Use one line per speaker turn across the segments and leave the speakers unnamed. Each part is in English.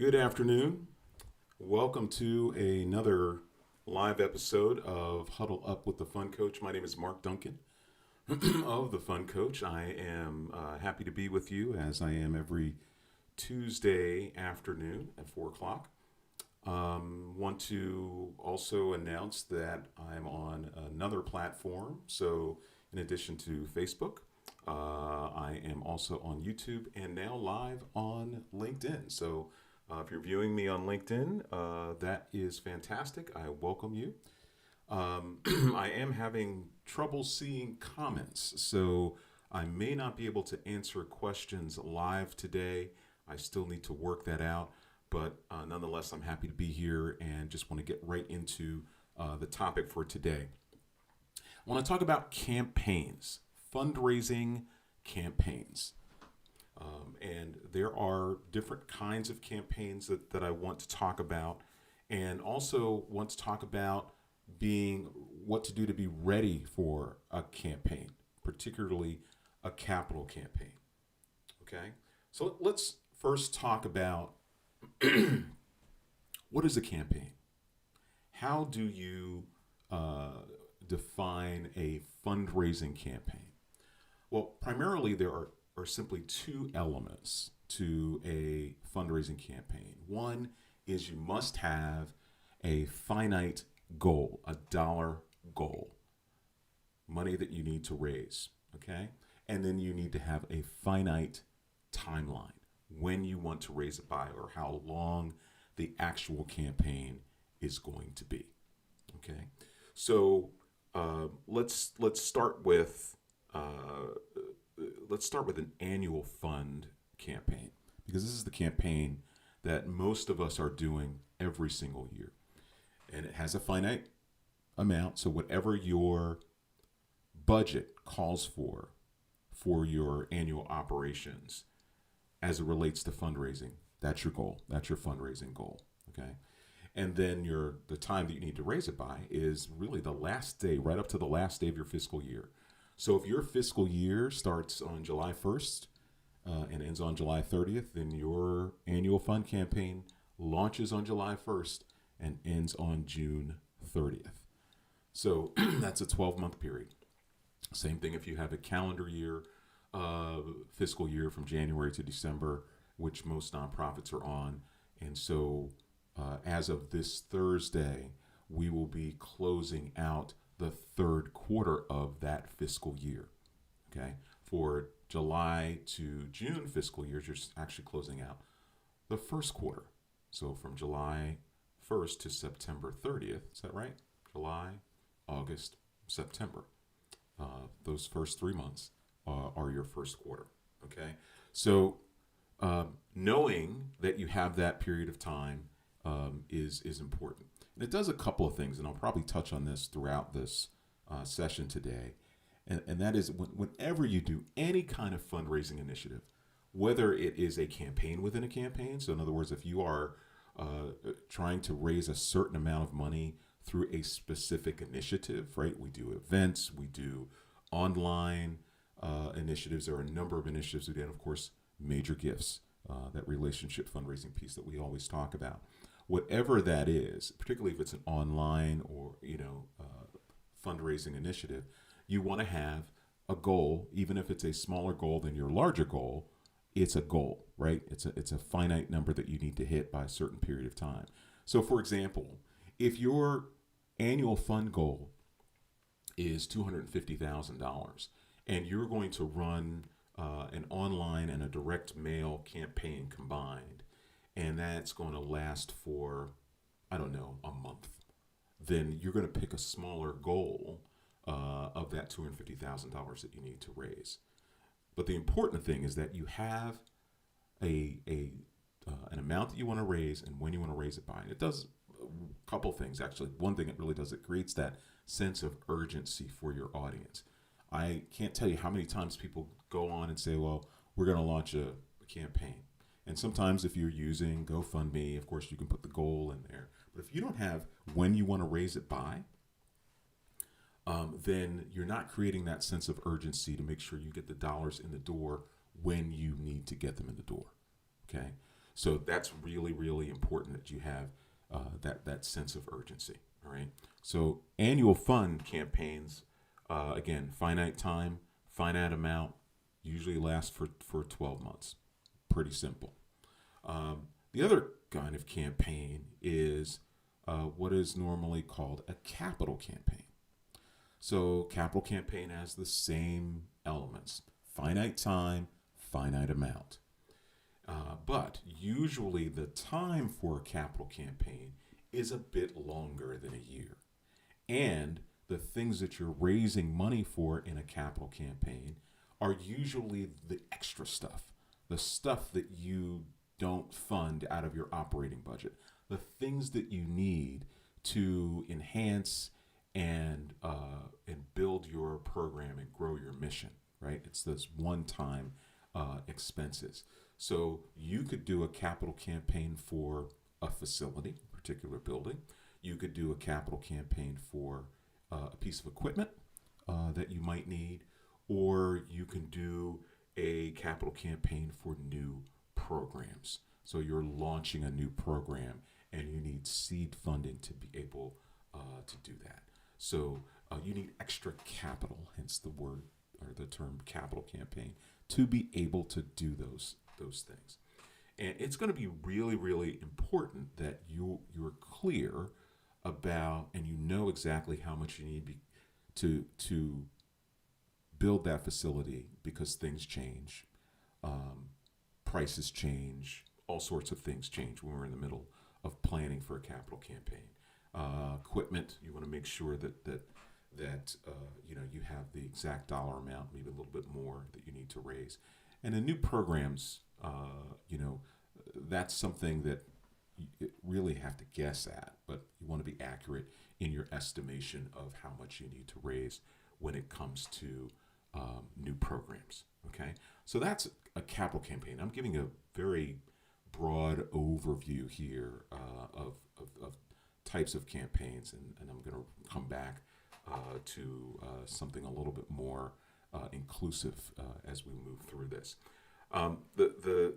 Good afternoon. Welcome to another live episode of Huddle Up with the Fun Coach. My name is Mark Duncan of the Fun Coach. I am happy to be with you as I am every Tuesday afternoon at 4 o'clock. Want to also announce that I'm on another platform. So, in addition to Facebook, I am also on YouTube and now live on LinkedIn. So, if you're viewing me on LinkedIn, that is fantastic. I welcome you. I am having trouble seeing comments, so I may not be able to answer questions live today. I still need to work that out, but nonetheless, I'm happy to be here and just want to get right into the topic for today. I want to talk about campaigns, fundraising campaigns. And there are different kinds of campaigns that I want to talk about, and also want to talk about what to do to be ready for a campaign, particularly a capital campaign. Okay, so let's first talk about what is a campaign? How do you define a fundraising campaign? Well, primarily there are simply two elements to a fundraising campaign. One is you must have a finite goal, a dollar goal, money that you need to raise, okay? And then you need to have a finite timeline, when you want to raise it by or how long the actual campaign is going to be, okay? So let's start with an annual fund campaign, because this is the campaign that most of us are doing every single year. And it has a finite amount. So whatever your budget calls for your annual operations as it relates to fundraising, that's your goal. That's your fundraising goal. Okay. And then the time that you need to raise it by is really the last day, right up to the last day of your fiscal year. So if your fiscal year starts on July 1st and ends on July 30th, then your annual fund campaign launches on July 1st and ends on June 30th. So that's a 12-month period. Same thing if you have a calendar year, fiscal year from January to December, which most nonprofits are on. And so as of this Thursday, we will be closing out the third quarter of that fiscal year. Okay, for July to June fiscal years, you're actually closing out the first quarter. So from July 1st to September 30th, is that right? July, August, September. Those first 3 months are your first quarter. Okay, so knowing that you have that period of time is important. And it does a couple of things, and I'll probably touch on this throughout this session today. And that is whenever you do any kind of fundraising initiative, whether it is a campaign within a campaign, so in other words, if you are trying to raise a certain amount of money through a specific initiative, right? We do events, we do online initiatives. There are a number of initiatives we do, and of course, major gifts, that relationship fundraising piece that we always talk about. Whatever that is, particularly if it's an online or fundraising initiative, you want to have a goal, even if it's a smaller goal than your larger goal. It's a goal, right? It's a finite number that you need to hit by a certain period of time. So, for example, if your annual fund goal is $250,000 and you're going to run an online and a direct mail campaign combined, and that's going to last for, I don't know, a month, then you're going to pick a smaller goal of that $250,000 that you need to raise. But the important thing is that you have an amount that you want to raise and when you want to raise it by. And it does a couple things, actually. One thing it really does, it creates that sense of urgency for your audience. I can't tell you how many times people go on and say, well, we're going to launch a campaign. And sometimes if you're using GoFundMe, of course, you can put the goal in there. But if you don't have when you want to raise it by, then you're not creating that sense of urgency to make sure you get the dollars in the door when you need to get them in the door. Okay. So that's really, really important that you have that sense of urgency. All right. So annual fund campaigns, again, finite time, finite amount, usually last for 12 months. Pretty simple. The other kind of campaign is what is normally called a capital campaign. So capital campaign has the same elements: finite time, finite amount. But usually the time for a capital campaign is a bit longer than a year. And the things that you're raising money for in a capital campaign are usually the extra stuff, the stuff that you don't fund out of your operating budget, the things that you need to enhance and build your program and grow your mission, right? It's those one-time expenses. So you could do a capital campaign for a facility, a particular building. You could do a capital campaign for a piece of equipment that you might need, or you can do a capital campaign for new programs. So you're launching a new program and you need seed funding to be able to do that. So you need extra capital, hence the word or the term capital campaign, to be able to do those things. And it's going to be really, really important that you're clear about and you know exactly how much you need to build that facility, because things change, prices change, all sorts of things change when we're in the middle of planning for a capital campaign. Equipment, you want to make sure that you have the exact dollar amount, maybe a little bit more that you need to raise. And the new programs, that's something that you really have to guess at, but you want to be accurate in your estimation of how much you need to raise when it comes to new programs. Okay, so that's a capital campaign. I'm giving a very broad overview here of types of campaigns, and I'm going to come back to something a little bit more inclusive as we move through this. The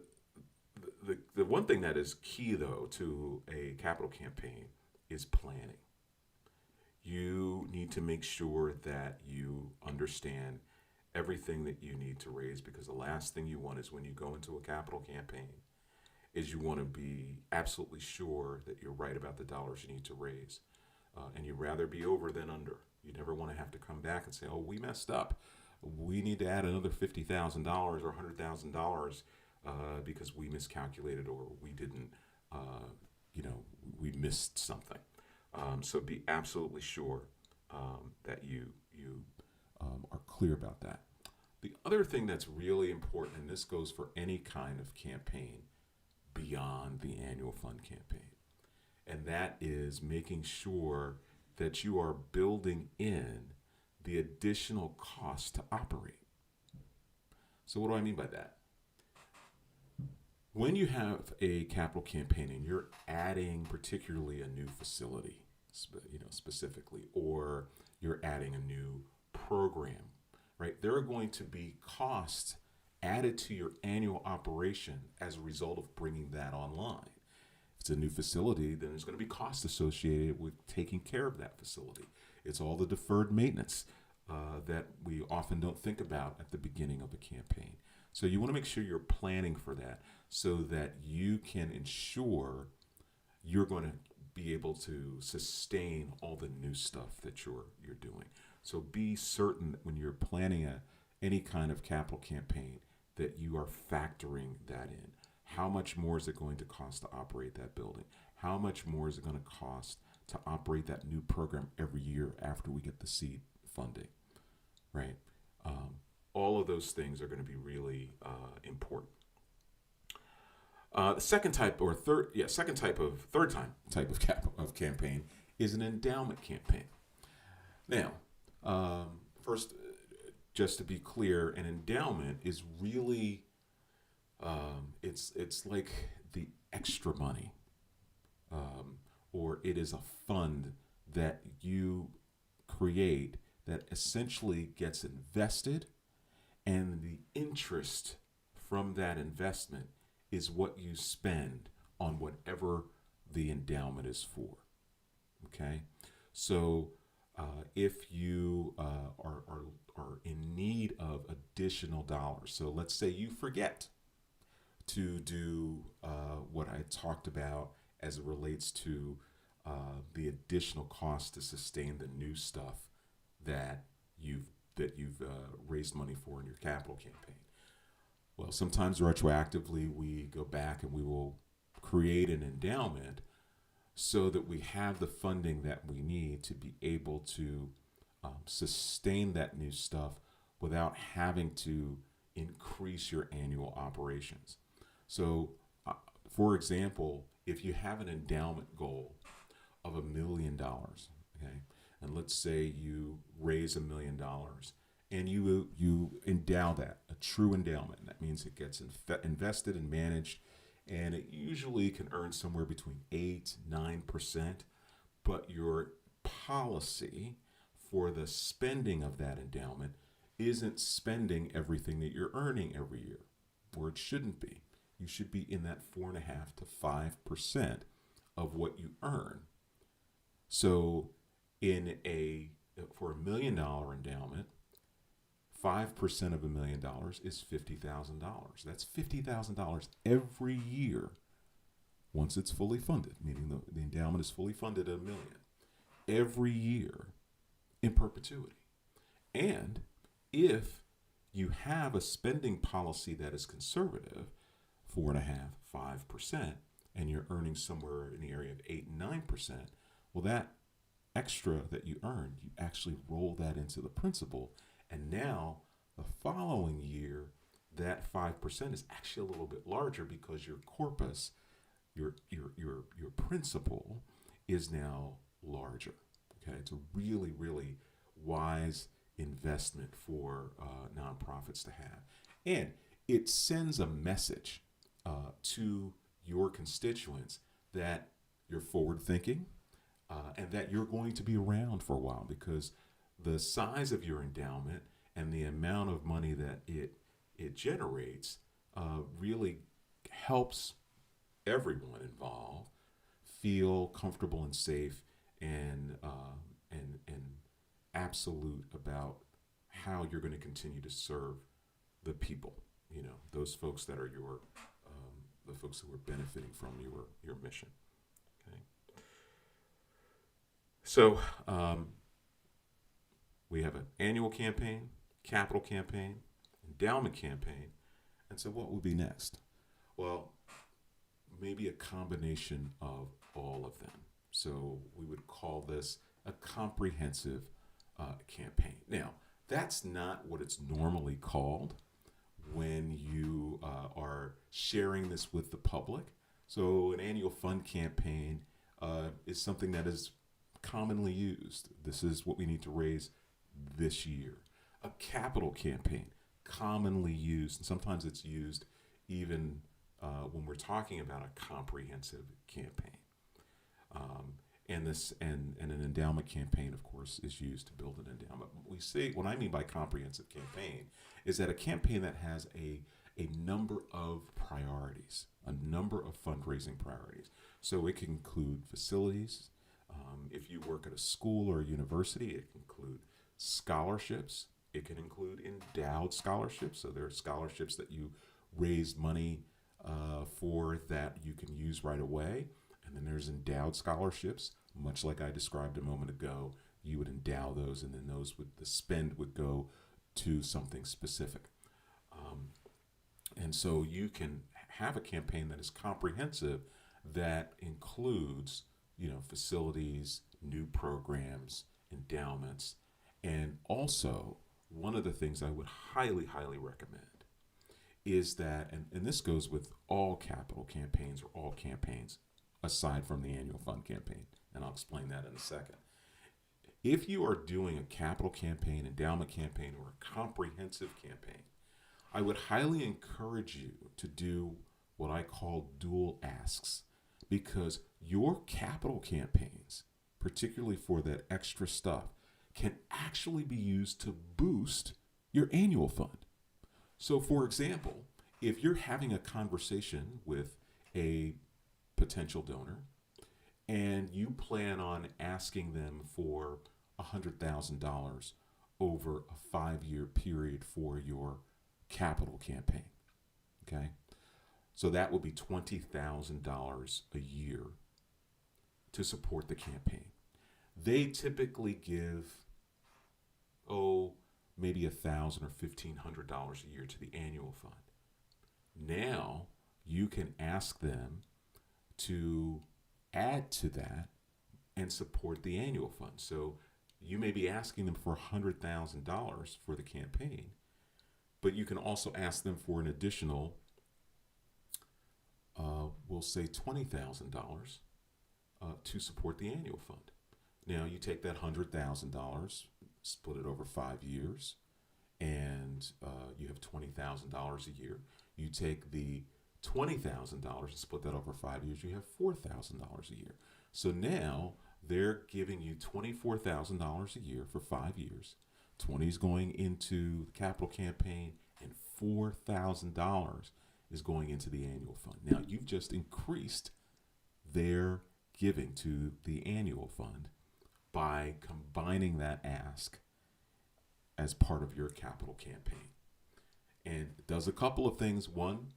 one thing that is key, though, to a capital campaign is planning. You need to make sure that you understand everything that you need to raise, because the last thing you want is, when you go into a capital campaign, is you want to be absolutely sure that you're right about the dollars you need to raise. And you'd rather be over than under. You never want to have to come back and say, oh, we messed up. We need to add another $50,000 or $100,000 because we miscalculated, or we didn't, we missed something. So be absolutely sure that you are clear about that. The other thing that's really important, and this goes for any kind of campaign beyond the annual fund campaign, and that is making sure that you are building in the additional cost to operate. So what do I mean by that? When you have a capital campaign and you're adding particularly a new facility, specifically, or you're adding a new program, right? There are going to be costs added to your annual operation as a result of bringing that online. If it's a new facility, then there's going to be costs associated with taking care of that facility. It's all the deferred maintenance that we often don't think about at the beginning of a campaign. So you want to make sure you're planning for that, so that you can ensure you're going to be able to sustain all the new stuff that you're doing. So be certain that when you're planning any kind of capital campaign, that you are factoring that in. How much more is it going to cost to operate that building? How much more is it going to cost to operate that new program every year after we get the seed funding, right? All of those things are going to be really important. The second type of campaign is an endowment campaign. Now, first, just to be clear, an endowment is really it's like the extra money, or it is a fund that you create that essentially gets invested, and the interest from that investment is what you spend on whatever the endowment is for. Okay? So if you are in need of additional dollars, so let's say you forget to do what I talked about as it relates to the additional cost to sustain the new stuff that you've raised money for in your capital campaign. Well, sometimes retroactively we go back and we will create an endowment so that we have the funding that we need to be able to sustain that new stuff without having to increase your annual operations. So, for example, if you have an endowment goal of $1 million, okay, and let's say you raise $1 million and you endow that, a true endowment. That means it gets invested and managed, and it usually can earn somewhere between 8-9%. But your policy for the spending of that endowment isn't spending everything that you're earning every year, or it shouldn't be. You should be in that 4.5 to 5% of what you earn. So, for $1 million endowment, 5% of $1 million is $50,000. That's $50,000 every year once it's fully funded, meaning the endowment is fully funded at $1 million every year in perpetuity. And if you have a spending policy that is conservative, 4.5-5%, and you're earning somewhere in the area of 8-9%, well, that extra that you earned, you actually roll that into the principal, and now the following year, that 5% is actually a little bit larger because your corpus, your principal, is now larger. Okay, it's a really, really wise investment for nonprofits to have, and it sends a message to your constituents that you're forward thinking and that you're going to be around for a while, because the size of your endowment and the amount of money that it generates really helps everyone involved feel comfortable and safe and absolute about how you're going to continue to serve the people. You know, those folks that are the folks who are benefiting from your mission. Okay. So we have an annual campaign, capital campaign, endowment campaign, and so what would be next? Well, maybe a combination of all of them. So we would call this a comprehensive campaign. Now, that's not what it's normally called when you are sharing this with the public. So an annual fund campaign is something that is commonly used. This is what we need to raise this year. A capital campaign, commonly used, and sometimes it's used even when we're talking about a comprehensive campaign. And an endowment campaign, of course, is used to build an endowment. What I mean by comprehensive campaign is that a campaign that has a number of priorities, a number of fundraising priorities. So it can include facilities. If you work at a school or a university, it can include scholarships. It can include endowed scholarships. So there are scholarships that you raise money for that you can use right away. And then there's endowed scholarships, much like I described a moment ago. You would endow those, and then the spend would go to something specific. And so you can have a campaign that is comprehensive, that includes, facilities, new programs, endowments, and also one of the things I would highly, highly recommend is that, and this goes with all capital campaigns or all campaigns aside from the annual fund campaign, and I'll explain that in a second. If you are doing a capital campaign, endowment campaign, or a comprehensive campaign, I would highly encourage you to do what I call dual asks, because your capital campaigns, particularly for that extra stuff, can actually be used to boost your annual fund. So, for example, if you're having a conversation with a potential donor and you plan on asking them for $100,000 over a 5-year period for your capital campaign, okay? So that would be $20,000 a year to support the campaign. They typically give, maybe $1,000 or $1,500 a year to the annual fund. Now you can ask them to add to that and support the annual fund. So you may be asking them for $100,000 for the campaign, but you can also ask them for an additional, we'll say $20,000 to support the annual fund. Now you take that $100,000, split it over 5 years, and you have $20,000 a year. You take the $20,000 and split that over 5 years, you have $4,000 a year. So now they're giving you $24,000 a year for 5 years. 20 is going into the capital campaign, and $4,000 is going into the annual fund. Now you've just increased their giving to the annual fund by combining that ask as part of your capital campaign. And it does a couple of things. One,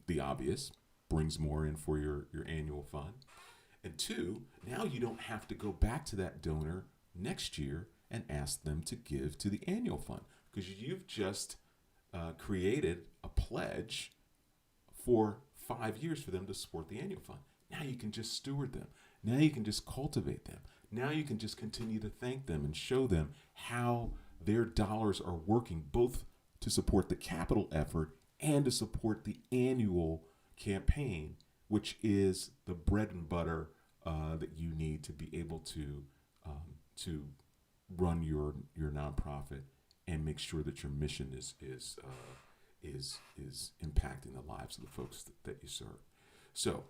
the obvious, brings more in for your annual fund. And two, now you don't have to go back to that donor next year and ask them to give to the annual fund, because you've just created a pledge for 5 years for them to support the annual fund. Now you can just steward them. Now you can just cultivate them. Now you can just continue to thank them and show them how their dollars are working, both to support the capital effort and to support the annual campaign, which is the bread and butter that you need to be able to run your nonprofit and make sure that your mission is impacting the lives of the folks that you serve. So,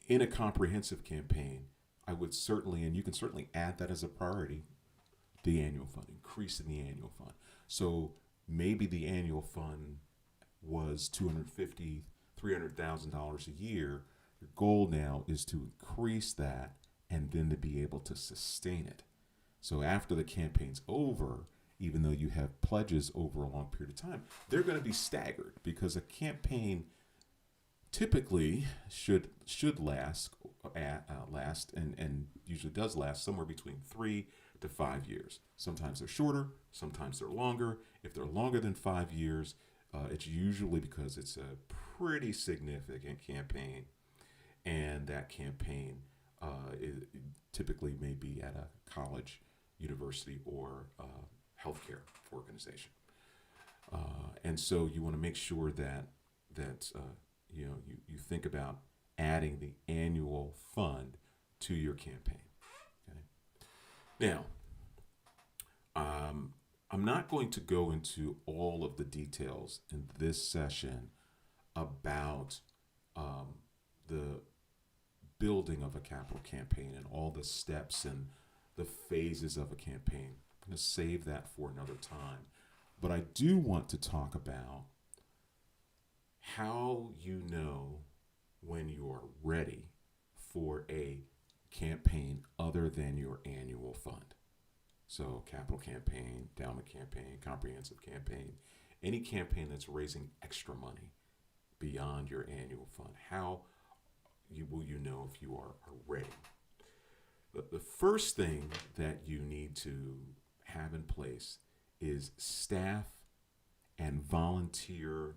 in a comprehensive campaign, I would certainly, and you can certainly add that as a priority, the annual fund, increasing the annual fund. So maybe the annual fund was $250,000, $300,000 a year. Your goal now is to increase that and then to be able to sustain it. So after the campaign's over, even though you have pledges over a long period of time, they're going to be staggered, because a campaign typically should last and usually does last somewhere between 3 to 5 years. Sometimes they're shorter, sometimes they're longer. If they're longer than 5 years, it's usually because it's a pretty significant campaign, and that campaign typically may be at a college, university, or healthcare organization. And so you want to make sure that you think about adding the annual fund to your campaign. Okay? Now, I'm not going to go into all of the details in this session about the building of a capital campaign and all the steps and the phases of a campaign. I'm going to save that for another time. But I do want to talk about how you know when you're ready for a campaign other than your annual fund. So capital campaign, endowment campaign, comprehensive campaign, any campaign that's raising extra money beyond your annual fund. How will you know if you are ready? The first thing that you need to have in place is staff and volunteer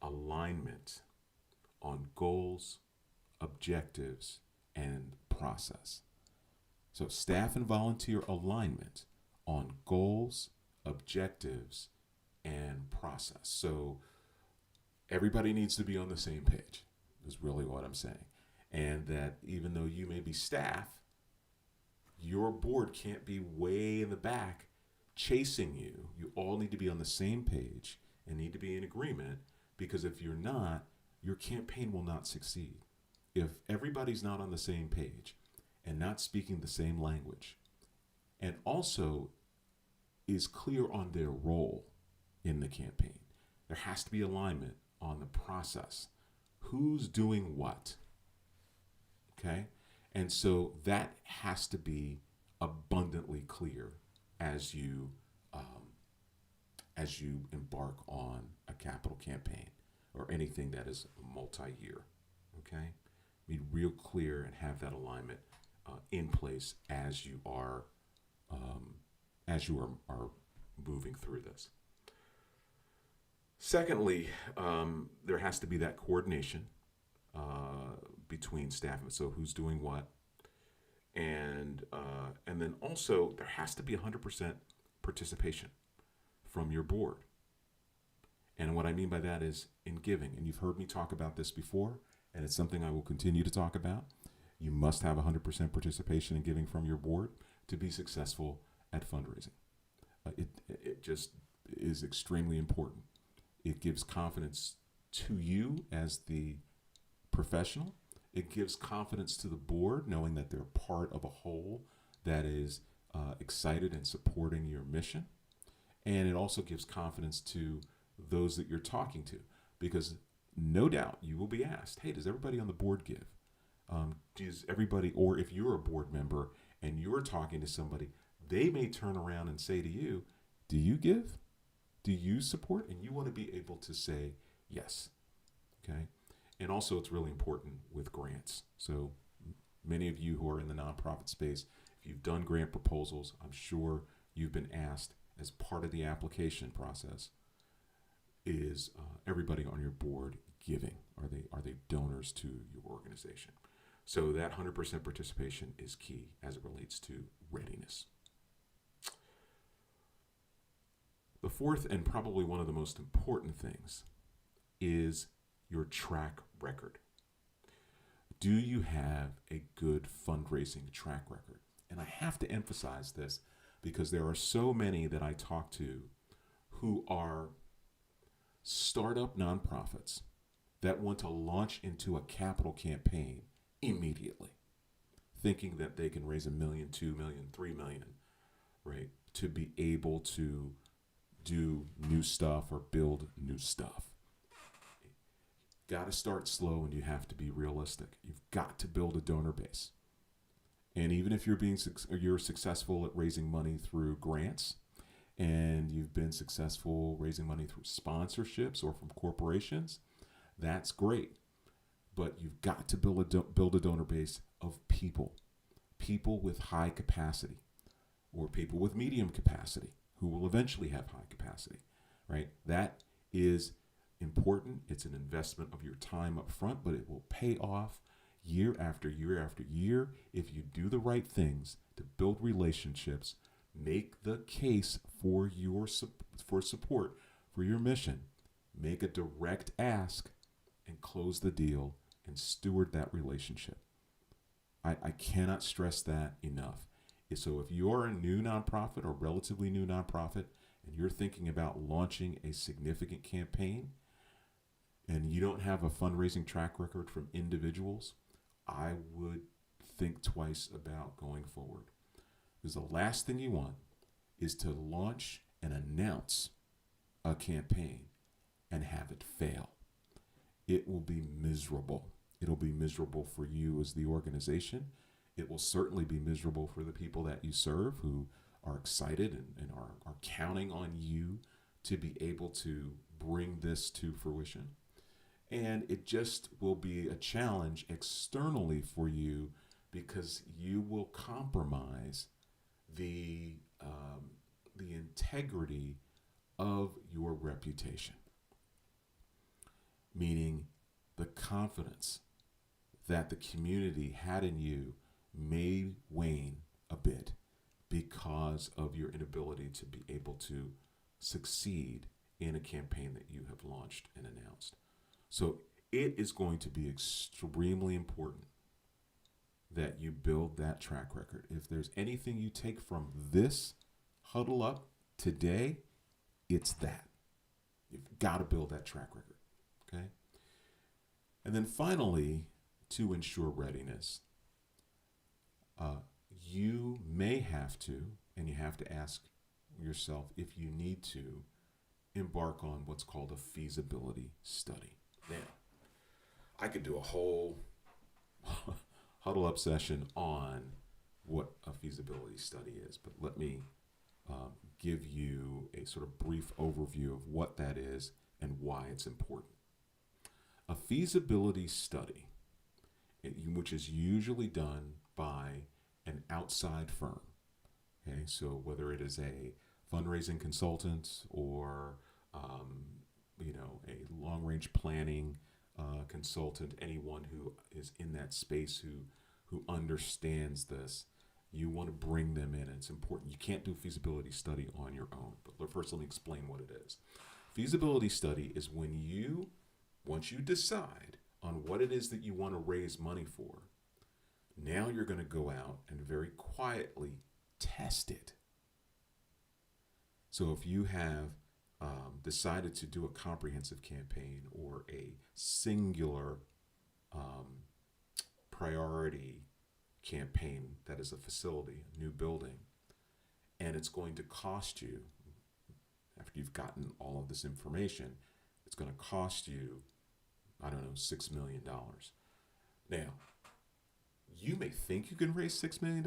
alignment on goals, objectives, and process. So staff and volunteer alignment on goals, objectives, and process. So everybody needs to be on the same page, is really what I'm saying. And that even though you may be staff, your board can't be way in the back chasing you. You all need to be on the same page and need to be in agreement, because if you're not, your campaign will not succeed. If everybody's not on the same page and not speaking the same language, and also is clear on their role in the campaign. there has to be alignment on the process. Who's doing what? Okay? And so that has to be abundantly clear as you embark on a capital campaign or anything that is multi-year. Okay? Be real clear and have that alignment in place as you are moving through this. Secondly, there has to be that coordination between staff. So who's doing what, and then also there has to be 100% participation from your board. And what I mean by that is in giving. And you've heard me talk about this before, and it's something I will continue to talk about. You must have 100% participation in giving from your board to be successful at fundraising. It just is extremely important. It gives confidence to you as the professional. It gives confidence to the board, knowing that they're part of a whole that is excited and supporting your mission. And it also gives confidence to those that you're talking to, because no doubt you will be asked, hey, does everybody on the board give? Does everybody, or if you're a board member and you're talking to somebody, they may turn around and say to you, do you give? Do you support? And you want to be able to say yes. Okay. And also it's really important with grants. So many of you who are in the nonprofit space, if you've done grant proposals, I'm sure you've been asked as part of the application process, is everybody on your board giving? Are they donors to your organization? So that 100% participation is key as it relates to readiness. The fourth, and probably one of the most important things, is your track record. Do you have a good fundraising track record? And I have to emphasize this because there are so many that I talk to who are startup nonprofits that want to launch into a capital campaign immediately, thinking that they can raise $1 million, $2 million, $3 million, right, to be able to do new stuff or build new stuff. Got to start slow, and you have to be realistic. You've got to build a donor base. And even if you're successful at raising money through grants, and you've been successful raising money through sponsorships or from corporations, that's great. But you've got to build a donor base of people with high capacity, or people with medium capacity who will eventually have high capacity, right? That is important. It's an investment of your time up front, but it will pay off year after year after year if you do the right things to build relationships, make the case for support for your mission, make a direct ask, and close the deal and steward that relationship. I cannot stress that enough. So if you're a new nonprofit or relatively new nonprofit and you're thinking about launching a significant campaign and you don't have a fundraising track record from individuals, I would think twice about going forward. Because the last thing you want is to launch and announce a campaign and have it fail. It will be miserable. It'll be miserable for you as the organization. It will certainly be miserable for the people that you serve who are excited and are counting on you to be able to bring this to fruition. And it just will be a challenge externally for you because you will compromise the integrity of your reputation. Meaning the confidence that the community had in you may wane a bit because of your inability to be able to succeed in a campaign that you have launched and announced. So it is going to be extremely important that you build that track record. If there's anything you take from this huddle up today, it's that. You've got to build that track record, okay? And then finally, to ensure readiness, you may have to, and you have to ask yourself if you need to, embark on what's called a feasibility study. Now, I could do a whole huddle up session on what a feasibility study is, but let me give you a sort of brief overview of what that is and why it's important. A feasibility study, which is usually done by an outside firm, okay, so whether it is a fundraising consultant or a long-range planning consultant, anyone who is in that space who understands this, you want to bring them in. It's important. You can't do a feasibility study on your own. But first, let me explain what it is. Feasibility study is once you decide on what it is that you want to raise money for, now you're going to go out and very quietly test it. So if you have decided to do a comprehensive campaign or a singular priority campaign that is a facility, a new building, and it's going to cost you, after you've gotten all of this information, it's going to cost you, $6 million. Now, you may think you can raise $6 million,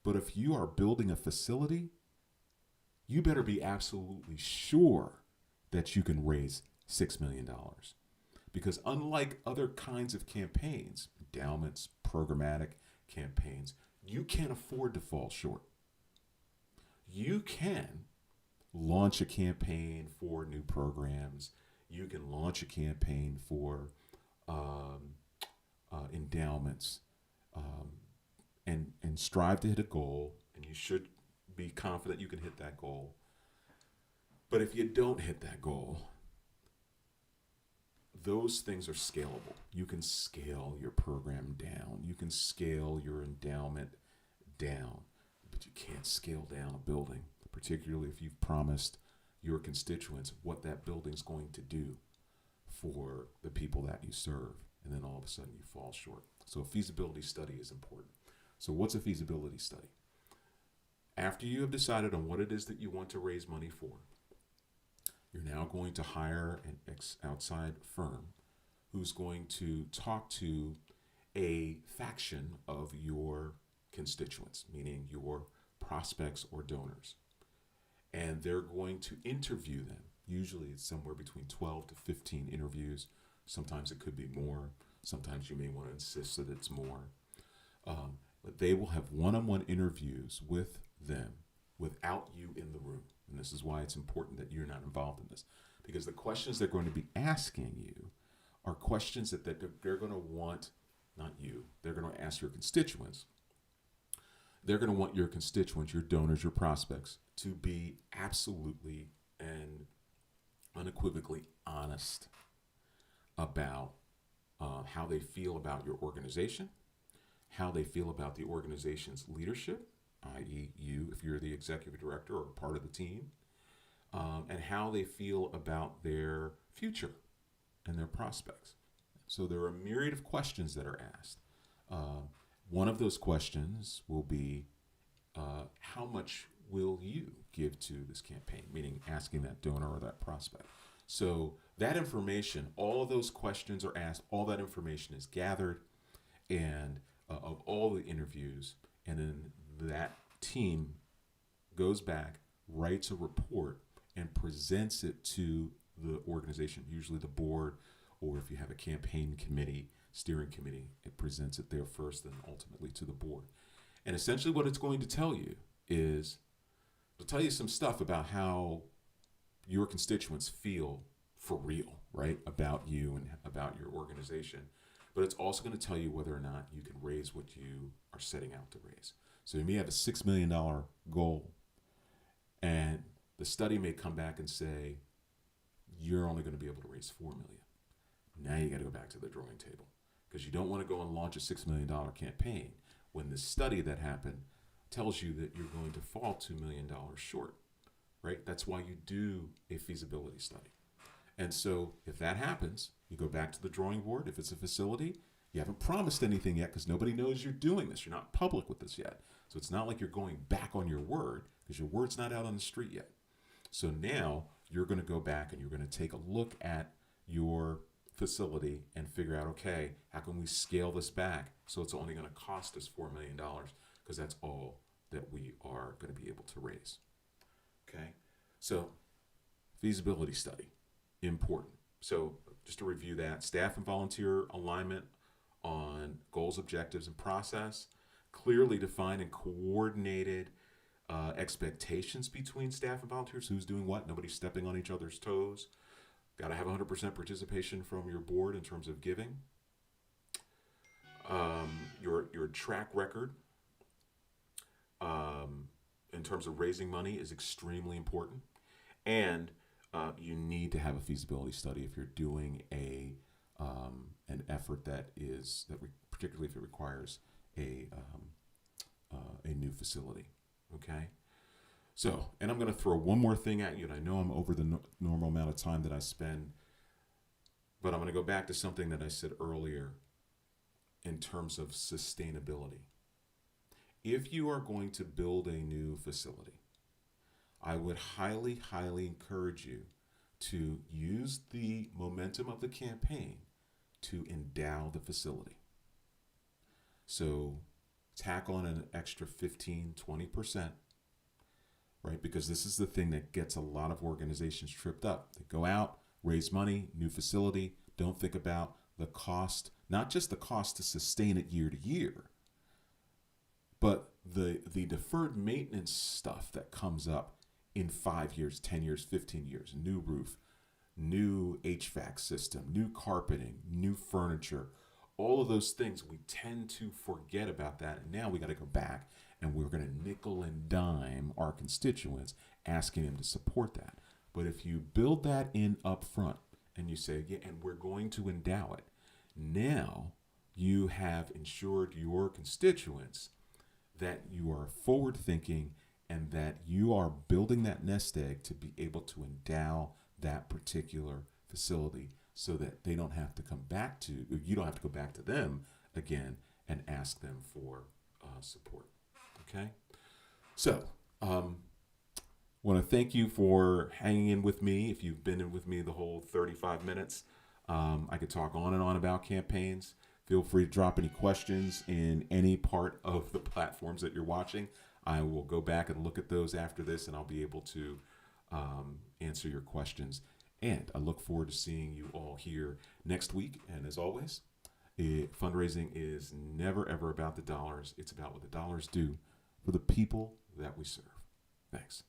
but if you are building a facility, you better be absolutely sure that you can raise $6 million. Because unlike other kinds of campaigns, endowments, programmatic campaigns, you can't afford to fall short. You can launch a campaign for new programs. You can launch a campaign for endowments and strive to hit a goal, and you should be confident you can hit that goal. But if you don't hit that goal, those things are scalable. You can scale your program down. You can scale your endowment down, but you can't scale down a building, particularly if you've promised your constituents what that building's going to do for the people that you serve, and then all of a sudden you fall short. So a feasibility study is important. So what's a feasibility study? After you have decided on what it is that you want to raise money for, you're now going to hire an outside firm who's going to talk to a faction of your constituents, meaning your prospects or donors. And they're going to interview them. Usually it's somewhere between 12 to 15 interviews. Sometimes it could be more. Sometimes you may want to insist that it's more. But they will have one-on-one interviews with them without you in the room. And this is why it's important that you're not involved in this. Because the questions they're going to be asking you are questions that they're going to want, not you, they're going to ask your constituents. They're going to want your constituents, your donors, your prospects, to be absolutely and unequivocally honest about how they feel about your organization, how they feel about the organization's leadership, i.e. you, if you're the executive director or part of the team, and how they feel about their future and their prospects. So there are a myriad of questions that are asked. One of those questions will be, how much will you give to this campaign? Meaning asking that donor or that prospect. So that information, all of those questions are asked, all that information is gathered, and of all the interviews, and then that team goes back, writes a report, and presents it to the organization, usually the board, or if you have a campaign committee, steering committee, it presents it there first, then ultimately to the board. And essentially what it's going to tell you is, it'll tell you some stuff about how your constituents feel for real, right, about you and about your organization. But it's also going to tell you whether or not you can raise what you are setting out to raise. So you may have a $6 million goal, and the study may come back and say, you're only going to be able to raise $4 million. Now you got to go back to the drawing table, because you don't want to go and launch a $6 million campaign when the study that happened tells you that you're going to fall $2 million short, right? That's why you do a feasibility study. And so if that happens, you go back to the drawing board. If it's a facility, you haven't promised anything yet because nobody knows you're doing this. You're not public with this yet. So it's not like you're going back on your word, because your word's not out on the street yet. So now you're going to go back and you're going to take a look at your facility and figure out, okay, how can we scale this back so it's only going to cost us $4 million, because that's all that we are going to be able to raise. Okay, so feasibility study, important. So just to review that, staff and volunteer alignment on goals, objectives, and process, clearly defined and coordinated expectations between staff and volunteers, who's doing what, nobody's stepping on each other's toes. Got to have 100% participation from your board in terms of giving. Your track record in terms of raising money is extremely important, and you need to have a feasibility study if you're doing an effort particularly if it requires a new facility. Okay. So, and I'm going to throw one more thing at you, and I know I'm over the normal amount of time that I spend, but I'm going to go back to something that I said earlier in terms of sustainability. If you are going to build a new facility, I would highly, highly encourage you to use the momentum of the campaign to endow the facility. So tack on an extra 15, 20%, right? Because this is the thing that gets a lot of organizations tripped up. They go out, raise money, new facility, don't think about the cost, not just the cost to sustain it year to year, but the deferred maintenance stuff that comes up in 5 years, 10 years, 15 years, new roof, new HVAC system, new carpeting, new furniture, all of those things, we tend to forget about that. And now we got to go back and we're going to nickel and dime our constituents, asking them to support that. But if you build that in up front and you say, yeah, and we're going to endow it, now you have ensured your constituents that you are forward thinking and that you are building that nest egg to be able to endow that particular facility, so that they don't have to come back to, you don't have to go back to them again and ask them for support. Okay? So, want to thank you for hanging in with me. If you've been in with me the whole 35 minutes, I could talk on and on about campaigns. Feel free to drop any questions in any part of the platforms that you're watching. I will go back and look at those after this, and I'll be able to answer your questions. And I look forward to seeing you all here next week. And as always, fundraising is never, ever about the dollars. It's about what the dollars do for the people that we serve. Thanks.